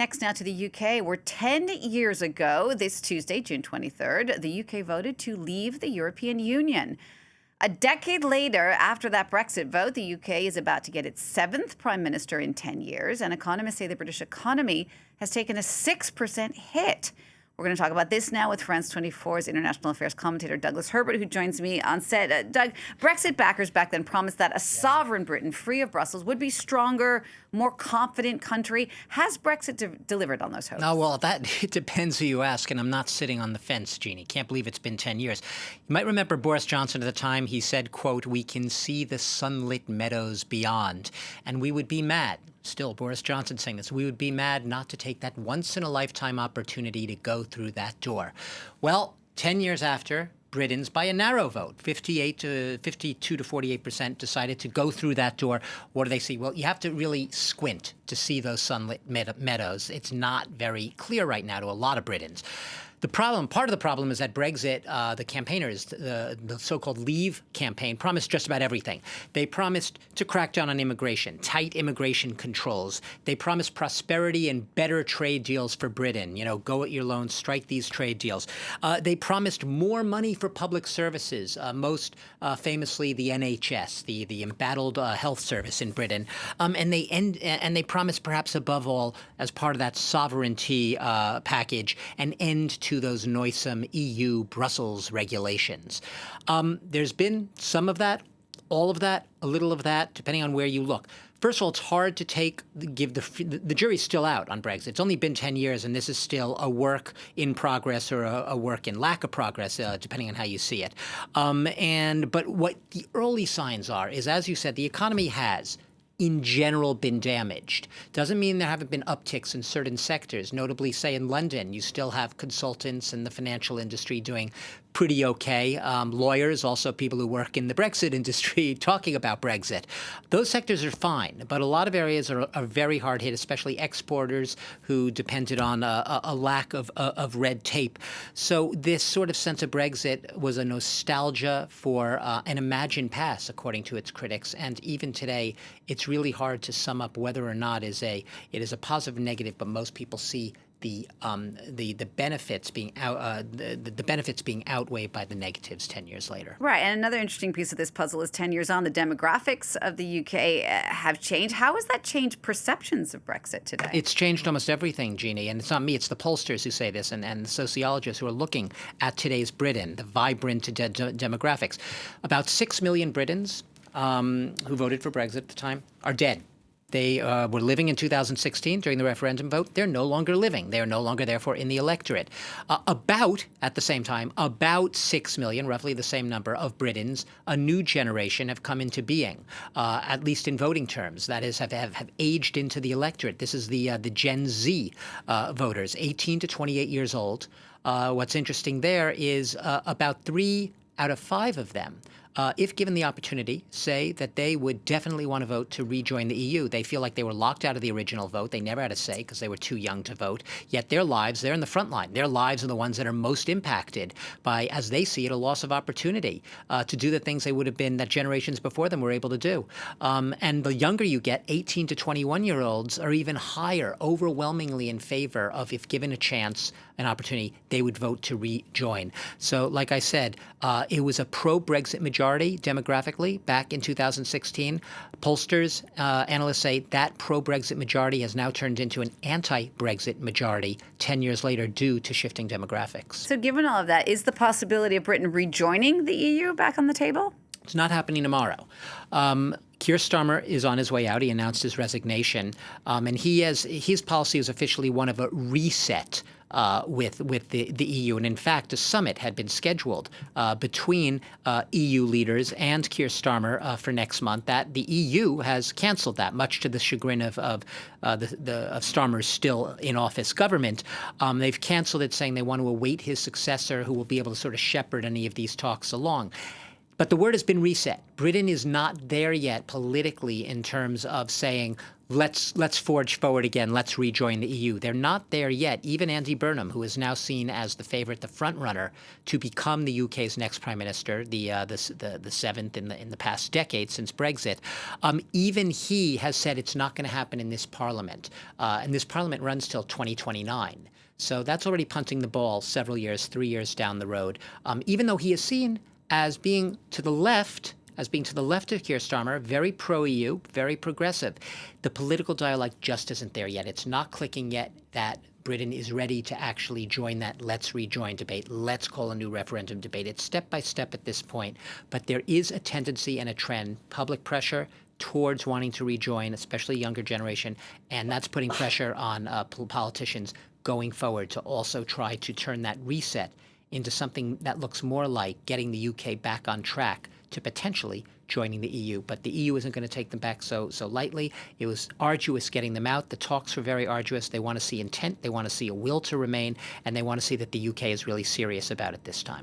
Next now to the UK, where 10 years ago, this Tuesday, June 23rd, the UK voted to leave the European Union. A decade later, after that Brexit vote, the UK is about to get its seventh prime minister in 10 years, and economists say the British economy has taken a 6% hit. We're going to talk about this now with France 24's international affairs commentator Douglas Herbert, who joins me on set. Doug, Brexit backers back then promised that a sovereign Britain, free of Brussels, would be stronger, more confident country. Has Brexit delivered on those hopes? Oh, well, it depends who you ask, and I'm not sitting on the fence, Jeannie. Can't believe it's been 10 years. You might remember Boris Johnson at the time. He said, quote, "We can see the sunlit meadows beyond," and we would be mad. Still, Boris Johnson saying this, we would be mad not to take that once-in-a-lifetime opportunity to go through that door. Well, 10 years after, Britons, by a narrow vote, 52 to 48%, decided to go through that door. What do they see? Well, you have to really squint to see those sunlit meadows. It's not very clear right now to a lot of Britons. Part of the problem is that Brexit, the campaigners, the so-called Leave campaign, promised just about everything. They promised to crack down on immigration, tight immigration controls. They promised prosperity and better trade deals for Britain. Go it your own, strike these trade deals. They promised more money for public services, most famously the NHS, the embattled health service in Britain. And they promised, perhaps above all, as part of that sovereignty package, an end to those noisome EU Brussels regulations. There's been some of that, all of that, a little of that, depending on where you look. First of all, it's hard to give the jury's still out on Brexit. It's only been 10 years, and this is still a work in progress or a work in lack of progress, depending on how you see it. But what the early signs are is, as you said, the economy has in general been damaged. Doesn't mean there haven't been upticks in certain sectors. Notably, say in London, you still have consultants in the financial industry doing pretty okay. Lawyers, also people who work in the Brexit industry, talking about Brexit. Those sectors are fine, but a lot of areas are very hard hit, especially exporters who depended on a lack of red tape. So this sort of sense of Brexit was a nostalgia for an imagined past, according to its critics. And even today, it's really hard to sum up whether or not it is a positive or negative, but most people see the benefits being the benefits being outweighed by the negatives 10 years later. Right, and another interesting piece of this puzzle is 10 years on, the demographics of the UK have changed. How has that changed perceptions of Brexit today? It's changed almost everything, Jeannie, and it's not me, it's the pollsters who say this, and the sociologists who are looking at today's Britain, the vibrant demographics. About 6 million Britons who voted for Brexit at the time are dead. They were living in 2016 during the referendum vote. They're no longer living. They are no longer, therefore, in the electorate. At the same time, about 6 million, roughly the same number of Britons, a new generation, have come into being, at least in voting terms. That is, have aged into the electorate. This is the Gen Z voters, 18 to 28 years old. What's interesting there is about 3 out of 5 of them, if given the opportunity, say that they would definitely want to vote to rejoin the EU. They feel like they were locked out of the original vote. They never had a say because they were too young to vote. Yet their lives, they're in the front line. Their lives are the ones that are most impacted by, as they see it, a loss of opportunity to do the things that generations before them were able to do. And the younger you get, 18 to 21-year-olds are even higher, overwhelmingly in favor of, if given a chance, an opportunity, they would vote to rejoin. So, like I said, it was a pro-Brexit majority demographically back in 2016. Pollsters, analysts say that pro-Brexit majority has now turned into an anti-Brexit majority 10 years later due to shifting demographics. So given all of that, is the possibility of Britain rejoining the EU back on the table? It's not happening tomorrow. Keir Starmer is on his way out. He announced his resignation, and his policy is officially one of a reset with the EU. And in fact, a summit had been scheduled between EU leaders and Keir Starmer for next month. That the EU has canceled that, much to the chagrin of Starmer's still in office government. They've canceled it, saying they want to await his successor, who will be able to sort of shepherd any of these talks along. But the word has been reset. Britain is not there yet politically in terms of saying, let's forge forward again. Let's rejoin the EU. They're not there yet. Even Andy Burnham, who is now seen as the favorite, the front runner to become the UK's next prime minister, the seventh in the past decade since Brexit, even he has said it's not going to happen in this parliament. And this parliament runs till 2029. So that's already punting the ball several years, 3 years down the road. Even though he is seen as being to the left of Keir Starmer, very pro-EU, very progressive. The political dialogue just isn't there yet. It's not clicking yet that Britain is ready to actually join that let's rejoin debate. Let's call a new referendum debate. It's step by step at this point. But there is a tendency and a trend, public pressure towards wanting to rejoin, especially younger generation. And that's putting pressure on politicians going forward to also try to turn that reset into something that looks more like getting the UK back on track to potentially joining the EU. But the EU isn't going to take them back so lightly. It was arduous getting them out. The talks were very arduous. They want to see intent. They want to see a will to remain. And they want to see that the UK is really serious about it this time.